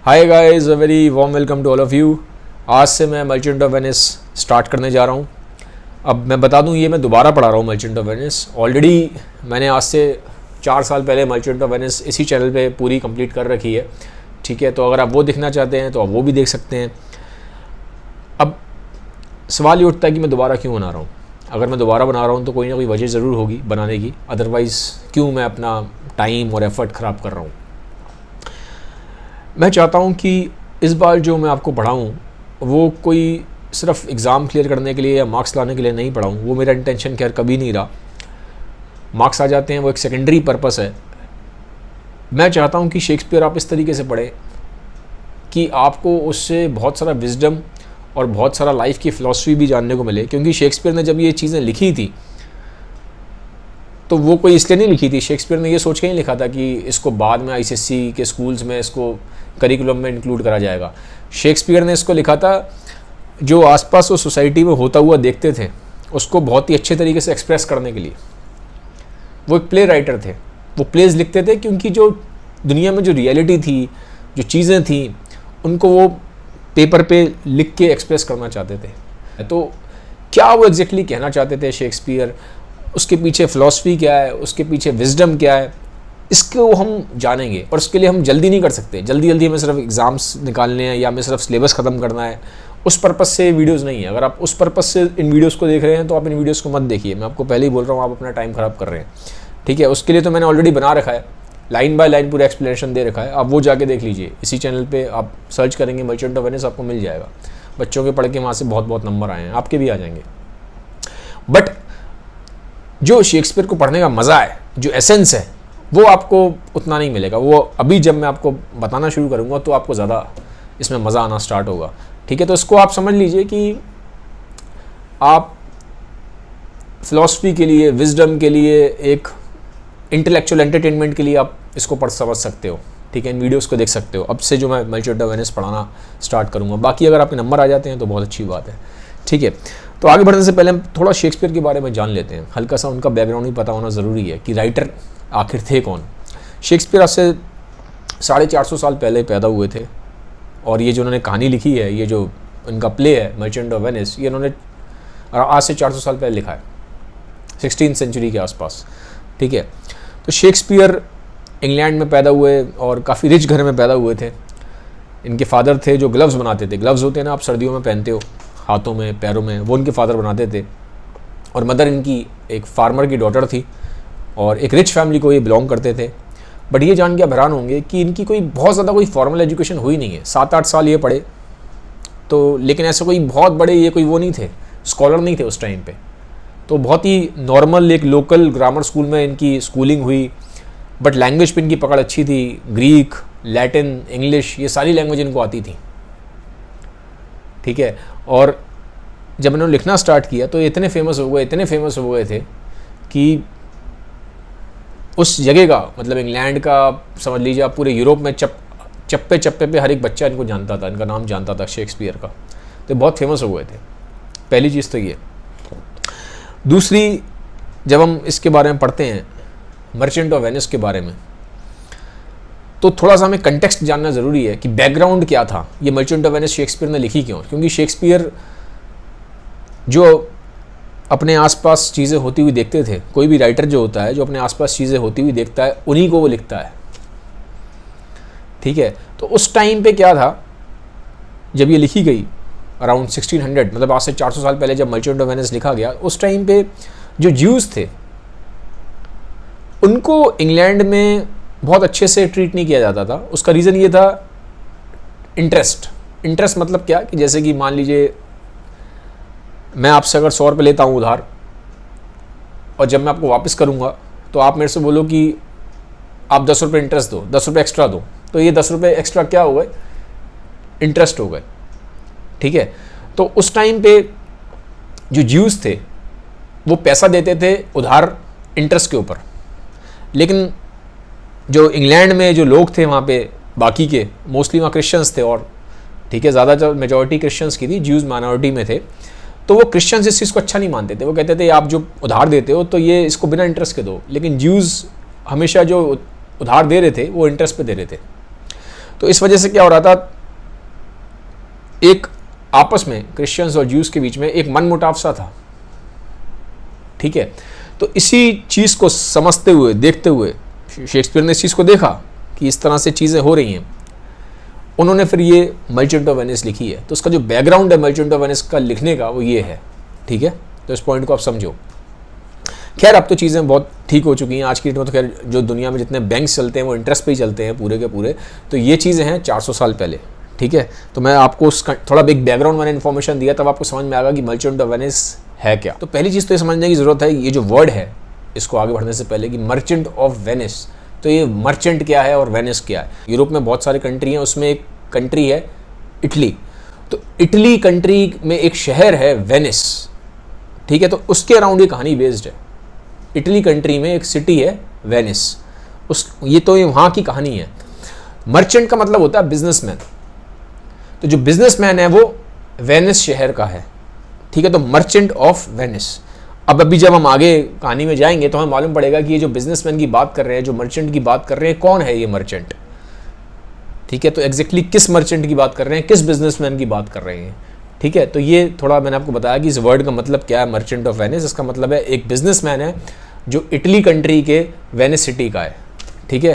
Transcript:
Hi guys, a very warm welcome to all of you. आज से मैं merchant of Venice start करने जा रहा हूँ। अब मैं बता दूँ, ये मैं दोबारा पढ़ा रहा हूँ मर्चेंट ऑफ वेनिस। ऑलरेडी मैंने आज से 4 साल पहले मर्चेंट ऑफ वेनिस इसी चैनल पे पूरी कंप्लीट कर रखी है। ठीक है, तो अगर आप वो देखना चाहते हैं तो आप वो भी देख सकते हैं। अब सवाल ये उठता है कि मैं दोबारा क्यों बना रहा हूँ। अगर मैं दोबारा बना रहा हूँ तो कोई ना कोई वजह ज़रूर होगी बनाने की, अदरवाइज़ क्यों मैं अपना टाइम और एफ़र्ट ख़राब कर रहा हूँ। मैं चाहता हूँ कि इस बार जो मैं आपको पढ़ाऊँ वो कोई सिर्फ एग्ज़ाम क्लियर करने के लिए या मार्क्स लाने के लिए नहीं पढ़ाऊँ। वो मेरा इंटेंशन खैर कभी नहीं रहा। मार्क्स आ जाते हैं, वो एक सेकेंडरी पर्पस है। मैं चाहता हूँ कि शेक्सपियर आप इस तरीके से पढ़ें कि आपको उससे बहुत सारा विजडम और बहुत सारा लाइफ की फ़िलासफ़ी भी जानने को मिले। क्योंकि शेक्सपियर ने जब ये चीज़ें लिखी थी तो वो कोई इसलिए नहीं लिखी थी। शेक्सपियर ने ये सोच के नहीं लिखा था कि इसको बाद में आईसीएसई के स्कूल्स में इसको करिकुलम में इंक्लूड करा जाएगा। शेक्सपियर ने इसको लिखा था जो आसपास उस सोसाइटी में होता हुआ देखते थे उसको बहुत ही अच्छे तरीके से एक्सप्रेस करने के लिए। वो एक प्ले राइटर थे, वो प्लेज लिखते थे क्योंकि जो दुनिया में जो रियलिटी थी, जो चीज़ें थी, उनको वो पेपर पे लिख के एक्सप्रेस करना चाहते थे। तो क्या वो एग्जैक्टली कहना चाहते थे शेक्सपियर, उसके पीछे फ़िलासफ़ी क्या है, उसके पीछे विजडम क्या है, इसको हम जानेंगे। और उसके लिए हम जल्दी नहीं कर सकते। जल्दी हमें सिर्फ एग्ज़ाम्स निकालने हैं या हमें सिर्फ सिलेबस ख़त्म करना है, उस पर्पस से वीडियोस नहीं है। अगर आप उस पर्पस से इन वीडियोस को देख रहे हैं तो आप इन वीडियोस को मत देखिए। मैं आपको पहले ही बोल रहा हूँ, आप अपना टाइम ख़राब कर रहे हैं। ठीक है, उसके लिए तो मैंने ऑलरेडी बना रखा है, लाइन बाय लाइन पूरा एक्सप्लेनेशन दे रखा है। आप वो जाके देख लीजिए। इसी चैनल पर आप सर्च करेंगे मर्चेंट ऑफ वेनिस, आपको मिल जाएगा। बच्चों के पढ़ के वहाँ से बहुत नंबर आए हैं, आपके भी आ जाएंगे। बट जो शेक्सपियर को पढ़ने का मज़ा है, जो एसेंस है, वो आपको उतना नहीं मिलेगा। वो अभी जब मैं आपको बताना शुरू करूँगा तो आपको ज़्यादा इसमें मज़ा आना स्टार्ट होगा। ठीक है, तो इसको आप समझ लीजिए कि आप फ़िलासफ़ी के लिए, विजडम के लिए, एक इंटेलेक्चुअल एंटरटेनमेंट के लिए आप इसको पढ़ समझ सकते हो। ठीक है, इन वीडियोस को देख सकते हो। अब से जो मैं मर्चेंट ऑफ वेनिस पढ़ाना स्टार्ट करूँगा, बाकी अगर आपके नंबर आ जाते हैं तो बहुत अच्छी बात है। ठीक है, तो आगे बढ़ने से पहले हम थोड़ा शेक्सपियर के बारे में जान लेते हैं। हल्का सा उनका बैकग्राउंड भी पता होना ज़रूरी है कि राइटर आखिर थे कौन। शेक्सपियर आज से 450 साल पहले पैदा हुए थे और ये जो उन्होंने कहानी लिखी है, ये जो इनका प्ले है मर्चेंट ऑफ वेनिस, ये इन्होंने आज से 400 साल पहले लिखा है, 16वीं सेंचुरी के आसपास। ठीक है, तो शेक्सपियर इंग्लैंड में पैदा हुए और काफ़ी रिच घर में पैदा हुए थे। इनके फादर थे जो ग्लव्स बनाते थे। ग्लव्स होते हैं ना, आप सर्दियों में पहनते हो हाथों में, पैरों में, वो उनके फादर बनाते थे। और मदर इनकी एक फार्मर की डॉटर थी और एक रिच फैमिली को ये बिलोंग करते थे। बट ये जान के आप हैरान होंगे कि इनकी कोई बहुत ज़्यादा कोई फॉर्मल एजुकेशन हुई नहीं है। 7-8 साल ये पढ़े तो, लेकिन ऐसे कोई बहुत बड़े ये कोई वो नहीं थे, स्कॉलर नहीं थे उस टाइम पे। तो बहुत ही नॉर्मल एक लोकल ग्रामर स्कूल में इनकी स्कूलिंग हुई। बट लैंग्वेज पे इनकी पकड़ अच्छी थी। ग्रीक, लैटिन, इंग्लिश, ये सारी लैंग्वेज इनको आती थी। ठीक है, और जब इन्होंने लिखना स्टार्ट किया तो इतने फेमस हो गए थे कि उस जगह का, मतलब इंग्लैंड का, समझ लीजिए आप पूरे यूरोप में चप्पे चप्पे पे हर एक बच्चा इनको जानता था, इनका नाम जानता था शेक्सपियर का। तो बहुत फेमस हो गए थे। पहली चीज़ तो ये। दूसरी, जब हम इसके बारे में पढ़ते हैं मर्चेंट ऑफ वेनिस के बारे में, तो थोड़ा सा हमें कंटेक्स्ट जानना ज़रूरी है कि बैकग्राउंड क्या था। ये मर्चेंट ऑफ वेनिस शेक्सपियर ने लिखी क्यों? क्योंकि शेक्सपियर जो अपने आसपास चीज़ें होती हुई देखते थे, कोई भी राइटर जो होता है जो अपने आसपास चीज़ें होती हुई देखता है, उन्हीं को वो लिखता है। ठीक है, तो उस टाइम पे क्या था, जब ये लिखी गई अराउंड 1600, मतलब आज से 400 साल पहले जब मर्चेंट ऑफ वेनिस लिखा गया, उस टाइम पे जो ज्यूज़ थे उनको इंग्लैंड में बहुत अच्छे से ट्रीट नहीं किया जाता था। उसका रीज़न ये था इंटरेस्ट मतलब क्या, कि जैसे कि मान लीजिए मैं आपसे अगर 100 रुपये लेता हूँ उधार, और जब मैं आपको वापस करूँगा तो आप मेरे से बोलो कि आप 10 रुपये इंटरेस्ट दो, 10 रुपये एक्स्ट्रा दो, तो ये 10 रुपये एक्स्ट्रा क्या हो गए? इंटरेस्ट हो गए। ठीक है, तो उस टाइम पे जो ज्यूज़ थे वो पैसा देते थे उधार इंटरेस्ट के ऊपर। लेकिन जो इंग्लैंड में जो लोग थे वहाँ पे, बाकी के मोस्टली वहाँ क्रिश्चियंस थे, और ठीक है ज़्यादा मेजॉरिटी क्रिश्चियंस की थी, ज्यूज़ माइनॉरिटी में थे। तो वो क्रिश्चियंस इस चीज़ को अच्छा नहीं मानते थे। वो कहते थे आप जो उधार देते हो तो ये इसको बिना इंटरेस्ट के दो। लेकिन ज्यूज़ हमेशा जो उधार दे रहे थे वो इंटरेस्ट पे दे रहे थे। तो इस वजह से क्या हो रहा था, एक आपस में क्रिश्चियंस और ज्यूज के बीच में एक मनमुटाव सा था, ठीक है। तो इसी चीज़ को समझते हुए, देखते हुए शेक्सपियर ने इस चीज़ को देखा कि इस तरह से चीज़ें हो रही हैं, उन्होंने फिर ये मर्चेंट ऑफ वेनिस लिखी है। तो उसका जो बैकग्राउंड है मर्चेंट ऑफ वेनिस का लिखने का, वो ये है, ठीक है। तो इस पॉइंट को आप समझो। खैर अब तो चीज़ें बहुत ठीक हो चुकी हैं आज की डेट में, तो खैर जो दुनिया में जितने बैंक्स चलते हैं वो इंटरेस्ट पे ही चलते हैं पूरे के पूरे। तो ये चीज़ें हैं 400 साल पहले, ठीक है। तो मैं आपको उसका थोड़ा एक बैकग्राउंड मैंने इन्फॉर्मेशन दिया, तब आपको समझ में आएगा कि मर्चेंट ऑफ वेनिस है क्या। तो पहली चीज़ तो ये समझने की ज़रूरत है, ये जो वर्ड है इसको आगे बढ़ने से पहले, कि मर्चेंट ऑफ वेनिस, तो ये मर्चेंट क्या है और वेनिस क्या है। यूरोप में बहुत सारे कंट्री हैं, उसमें एक कंट्री है इटली। तो इटली कंट्री में एक शहर है वेनिस, ठीक है। तो उसके अराउंड ये कहानी बेस्ड है। इटली कंट्री में एक सिटी है वेनिस, ये तो वहाँ की कहानी है। मर्चेंट का मतलब होता है बिजनेसमैन। तो जो बिजनेसमैन है वो वेनिस शहर का है, ठीक है। तो मर्चेंट ऑफ वेनिस। अब अभी जब हम आगे कहानी में जाएंगे तो हमें मालूम पड़ेगा कि ये जो बिजनेसमैन की बात कर रहे हैं, जो मर्चेंट की बात कर रहे हैं, कौन है ये मर्चेंट, ठीक है। तो एग्जैक्टली किस मर्चेंट की बात कर रहे हैं, किस बिजनेसमैन की बात कर रहे हैं, ठीक है। तो ये थोड़ा मैंने आपको बताया कि इस वर्ड का मतलब क्या है, मर्चेंट ऑफ वेनिस। इसका मतलब है एक बिजनेसमैन है जो इटली कंट्री के वेनिस सिटी का है, ठीक है।